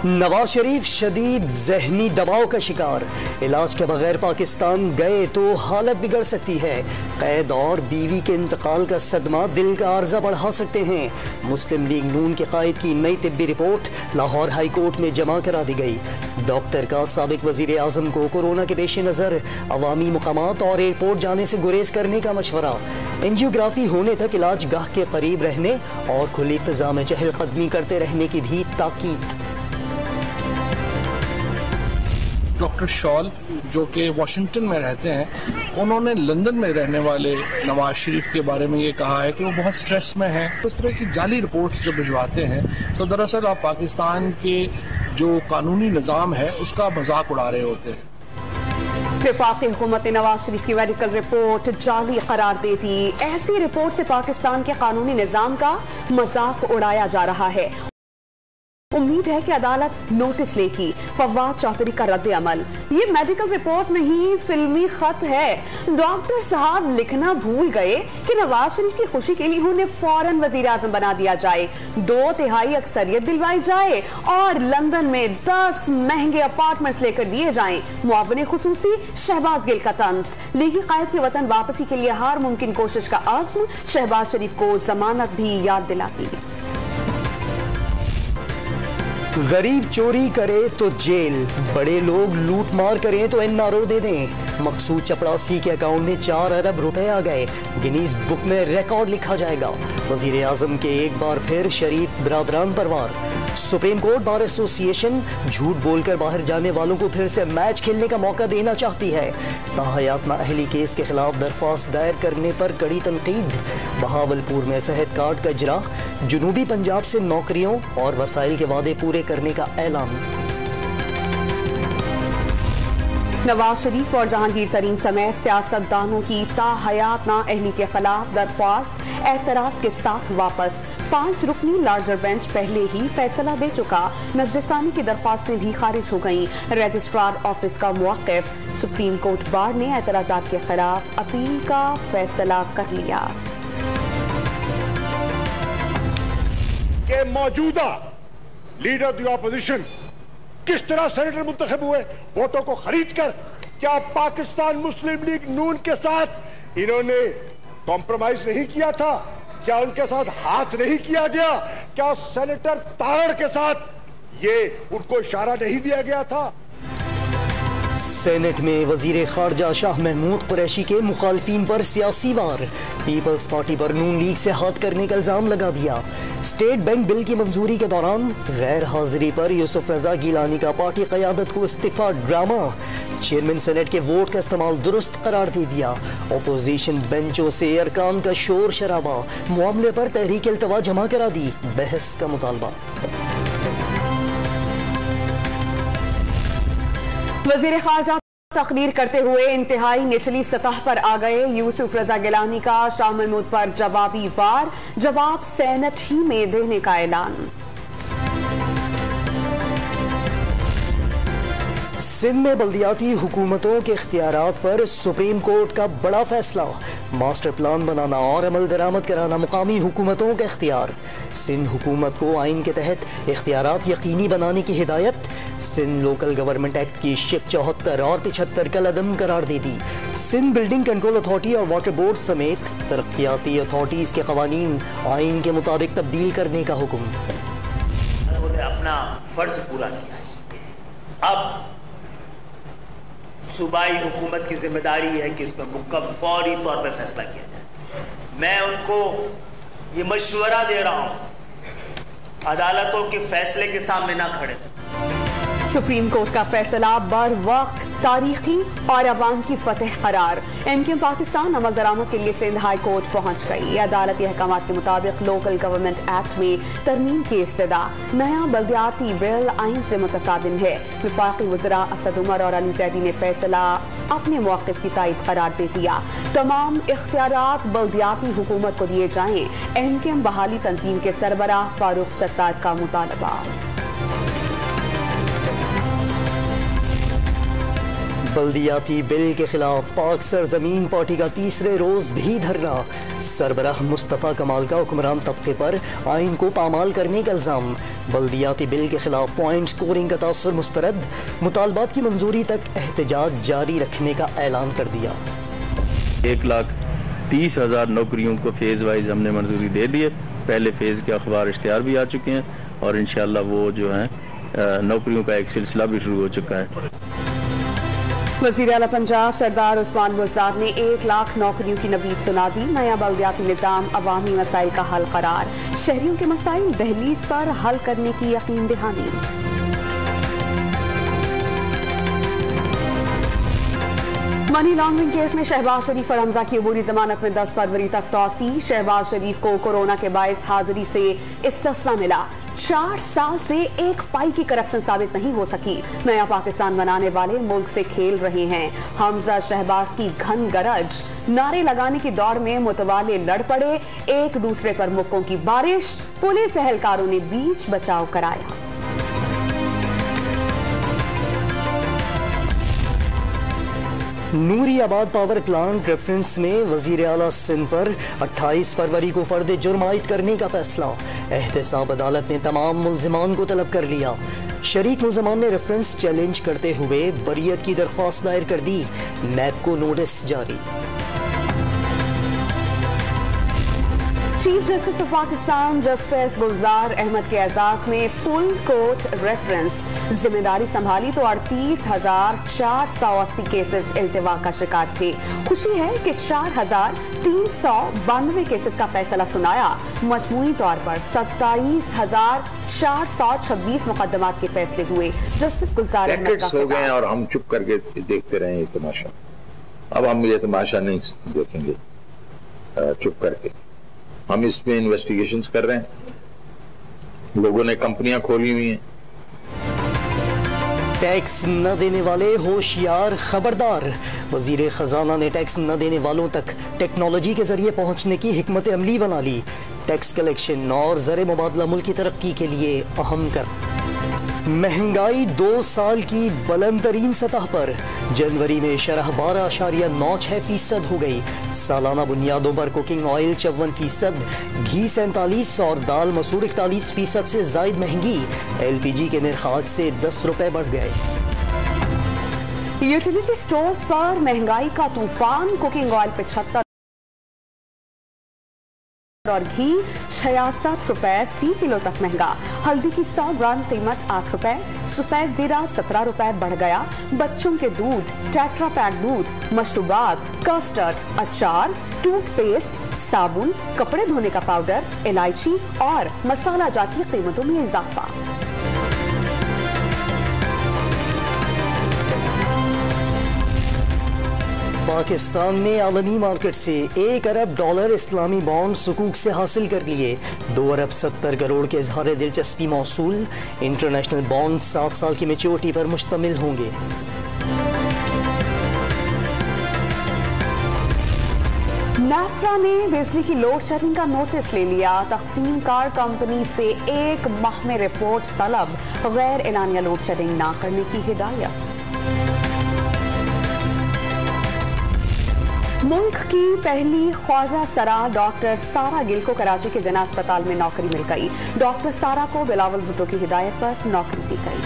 नवाज शरीफ शदीद जहनी दबाव का शिकार, इलाज के बगैर पाकिस्तान गए तो हालत बिगड़ सकती है। कैद और बीवी के इंतकाल का सदमा दिल का आर्जा बढ़ा सकते हैं। मुस्लिम लीग नून के कायद की नई तिब्बी रिपोर्ट लाहौर हाई कोर्ट में जमा करा दी गई। डॉक्टर का साबिक वजीर आजम को कोरोना के पेश नजर अवामी मुकामात और एयरपोर्ट जाने से गुरेज करने का मशवरा। एंजियोग्राफी होने तक इलाज गाह के करीब रहने और खुली फिजा में चहलकदमी करते रहने की भी ताकीद। डॉक्टर शॉल जो कि वाशिंगटन में रहते हैं, उन्होंने लंदन में रहने वाले नवाज शरीफ के बारे में ये कहा है कि वो बहुत स्ट्रेस में हैं। इस तरह की जाली रिपोर्ट्स जब भिजवाते हैं तो दरअसल आप पाकिस्तान के जो कानूनी निज़ाम है उसका मजाक उड़ा रहे होते हैं। वफाकी हुकूमत ने नवाज शरीफ की मेडिकल रिपोर्ट जाली करार दे दी। ऐसी रिपोर्ट से पाकिस्तान के कानूनी निज़ाम का मजाक उड़ाया जा रहा है। उम्मीद है कि अदालत नोटिस लेगी। फवाद चौधरी का रद्द अमल, ये मेडिकल रिपोर्ट नहीं फिल्मी खत है। डॉक्टर साहब लिखना भूल गए कि नवाज शरीफ की खुशी के लिए उन्हें फौरन वजीर आजम बना दिया जाए, 2/3 अक्सरियत दिलवाई जाए और लंदन में 10 महंगे अपार्टमेंट्स लेकर दिए जाएं। मुआविन खुसूसी शहबाज गिल का तंज, लीगी कायद की वतन वापसी के लिए हर मुमकिन कोशिश का आज़्म। शहबाज शरीफ को जमानत भी याद दिलाती। गरीब चोरी करे तो जेल, बड़े लोग लूट मार करें तो एनआरओ दे दें। मकसूद चपड़ासी के अकाउंट में 4 अरब रुपए आ गए, गिनीज बुक में रिकॉर्ड लिखा जाएगा। वजीर आजम के एक बार फिर शरीफ बिरादरान पर वार। सुप्रीम कोर्ट बार एसोसिएशन झूठ बोलकर बाहर जाने वालों को फिर से मैच खेलने का मौका देना चाहती है। ताहयात नाअहली केस के खिलाफ दरख्वास्त दायर करने पर कड़ी तनकीद। बहावलपुर में सेहत कार्ड का इजरा, जनूबी पंजाब से नौकरियों और वसाइल के वादे पूरे करने का ऐलान। नवाज शरीफ और जहांगीर तरीन समेत सियासतदानों की ताहयात नाअहली के खिलाफ दरख्वास्त एतराज के साथ वापस। 5 रुकनी लार्जर बेंच पहले ही फैसला दे चुका। नजरसानी की दरख्वास्तें भी खारिज हो गईं। रजिस्ट्रार ऑफिस का मुवक्किफ। सुप्रीम कोर्ट बार ने एतराजात के खिलाफ अपील का फैसला कर लिया। के मौजूदा लीडर द ऑपोजिशन किस तरह सेनेटर मुंतखब हुए वोटों को खरीद कर। क्या पाकिस्तान मुस्लिम लीग नून के साथ इन्होंने कॉम्प्रोमाइज नहीं किया था? क्या उनके साथ हाथ नहीं किया गया? क्या सेनेटर तारड़ के साथ ये उनको इशारा नहीं दिया गया था? सेनेट में वजीर खारजा शाह महमूद कुरैशी के मुखालफीन पर सियासी वार। पीपल्स पार्टी पर नून लीग से हाथ करने का इल्जाम लगा दिया। स्टेट बैंक बिल की मंजूरी के दौरान गैर हाजिरी पर यूसुफ रजा गिलानी का पार्टी क़यादत को इस्तीफा ड्रामा। चेयरमैन सेनेट के वोट का इस्तेमाल दुरुस्त करार दे दिया। अपोजिशन बेंचों से अरकान का शोर शराबा। मामले पर तहरीक इल्तवा जमा करा दी, बहस का मुतालबा। वजीर खारजा तकरीर करते हुए इंतहाई निचली सतह पर आ गए। यूसुफ रजा गिलानी का शाह महमूद पर जवाबी वार, जवाब सेनेट ही में देने का ऐलान। सिंध में बल्दियाती हुकूमतों के इख्तियारात पर सुप्रीम कोर्ट का बड़ा फैसला। मास्टर प्लान बनाना और अमल दरामद कराना मुकामी हुकूमतों का इख्तियार। सिंध हुकूमत को आइन के तहत इख्तियारात यकीनी बनाने की हिदायत। सिंध लोकल गवर्नमेंट एक्ट की शिक 74 और 75 का लदम करार दे दी। सिंध बिल्डिंग कंट्रोल अथॉरिटी और वाटर बोर्ड समेत तरक्याती अथॉरिटीज के कवानीन आइन के मुताबिक तब्दील करने का हुक्म। उन्होंने अपना फर्ज पूरा किया है। अब सूबाई हुकूमत की जिम्मेदारी है कि इसमें फौरी तौर पर फैसला किया जाए। मैं उनको ये मशवरा दे रहा हूं, अदालतों के फैसले के सामने ना खड़े। सुप्रीम कोर्ट का फैसला बर वक्त तारीखी और अवाम की फतेह करार। एमक्यूएम पाकिस्तान अमल दरामद के लिए सिंध हाई कोर्ट पहुंच गई। अदालती अहकामात के मुताबिक लोकल गवर्नमेंट एक्ट में तरमीम की इस्तदा। नया बल्दियाती बिल आइन से मुतसादिम है। वफाकी वज़रा असद उमर और अली जैदी ने फैसला अपने मौक़िफ़ की तायद करार दे दिया। तमाम इख्तियारात बल्दियाती हुकूमत को दिए जाएं। एमक्यूएम बहाली तंजीम के सरबराह फारूक सत्तार का मुतालबा। बल्दियाती बिल के खिलाफ पाक सरजमीन पार्टी का तीसरे रोज भी धरना। सरबराह मुस्तफ़ा कमाल का हुक्मरान तबके पर आइन को पामाल करने का इल्जाम। बल्दियाती बिल के खिलाफ पॉइंट स्कोरिंग का तासुर मुस्तरद, मुतालबात की मंजूरी तक एहतजाज जारी रखने का ऐलान कर दिया। 1,30,000 नौकरियों को फेज वाइज हमने मंजूरी दे दी है। पहले फेज के अखबार इश्तिहार भी आ चुके हैं और इंशाल्लाह वो जो है नौकरियों का एक सिलसिला भी शुरू हो चुका है। वज़ीर आला पंजाब सरदार उस्मान बुज़दार ने 1 लाख नौकरियों की नवीद सुना दी। नया बल्दियाती निज़ाम अवामी मसाइल का हल करार, शहरियों के मसाइल दहलीज पर हल करने की यकीन दहानी। मनी लॉन्ड्रिंग केस में शहबाज शरीफ और हमजा की अबूरी जमानत में 10 फरवरी तक तौसी। शहबाज शरीफ को कोरोना के बायस हाजिरी से इस्तिस्ना मिला। 4 साल से 1 पाई की करप्शन साबित नहीं हो सकी। नया पाकिस्तान बनाने वाले मुल्क से खेल रहे हैं। हमजा शहबाज की घन गरज, नारे लगाने की दौड़ में मुतवाले लड़ पड़े। एक दूसरे पर मुक्कों की बारिश, पुलिस एहलकारों ने बीच बचाव कराया। नूरियाबाद पावर प्लांट रेफरेंस में वजीर आला सिंध पर 28 फरवरी को फर्द जुर्म आयद करने का फैसला। एहतसाब अदालत ने तमाम मुल्जिमान को तलब कर लिया। शरीक मुल्जिमान ने रेफरेंस चैलेंज करते हुए बरियत की दरख्वास्त दायर कर दी। नैब को नोटिस जारी। Chief justice of Pakistan justice Gulzar Ahmed के एजाज में फुल कोर्ट रेफरेंस। जिम्मेदारी संभाली तो 38,480 केसेस इल्तिवा का शिकार थे। खुशी है कि 4,392 केसेस का फैसला सुनाया। मजमूई तौर पर 27,426 मुकदमात के फैसले हुए। जस्टिस गुलजार अहमद हो गए और हम चुप करके देखते रहे ये तमाशा। अब हम ये तमाशा नहीं देखेंगे चुप करके। हम इसमें इन्वेस्टिगेशंस कर रहे हैं। लोगों ने कंपनियां खोली हुई हैं। टैक्स न देने वाले होशियार खबरदार। वजीर खजाना ने टैक्स न देने वालों तक टेक्नोलॉजी के जरिए पहुंचने की हिकमत अमली बना ली। टैक्स कलेक्शन और ज़र मुबादला मुल्क की तरक्की के लिए अहम कर। महंगाई 2 साल की बुलंद तरीन सतह पर। जनवरी में शरह 12.96% हो गई। सालाना बुनियादों पर कुकिंग ऑयल 54%, घी 47% और दाल मसूर 41% से जायद महंगी। LPG के निर्खात से 10 रुपए बढ़ गए। यूटिलिटी स्टोर्स पर महंगाई का तूफान। कुकिंग ऑयल 75 और घी 66 रुपए फी किलो तक महंगा। हल्दी की 100 ग्राम कीमत 8 रुपए। सफेद जीरा 17 रुपए बढ़ गया। बच्चों के दूध, टेट्रा पैक दूध, मशरूबात, कस्टर्ड, अचार, टूथपेस्ट, साबुन, कपड़े धोने का पाउडर, इलायची और मसाला जात की कीमतों में इजाफा। पाकिस्तान ने आलमी मार्केट से $1 अरब इस्लामी बॉन्ड सुकूक से हासिल कर लिए। 2 अरब 70 करोड़ के इजहार दिलचस्पी मौसूल। इंटरनेशनल बॉन्ड 7 साल की मैच्योरिटी पर मुश्तमिल होंगे। नाफरा ने बिजली की लोड शेडिंग का नोटिस ले लिया। तकसीम कार कंपनी से 1 माह में रिपोर्ट तलब। गैर एलानिया लोड शेडिंग न करने की हिदायत। मुल्क की पहली ख्वाजा सरा डॉक्टर सारा गिल को कराची के जना अस्पताल में नौकरी मिल गई। डॉक्टर सारा को बिलावल भुट्टो की हिदायत पर नौकरी दी गई।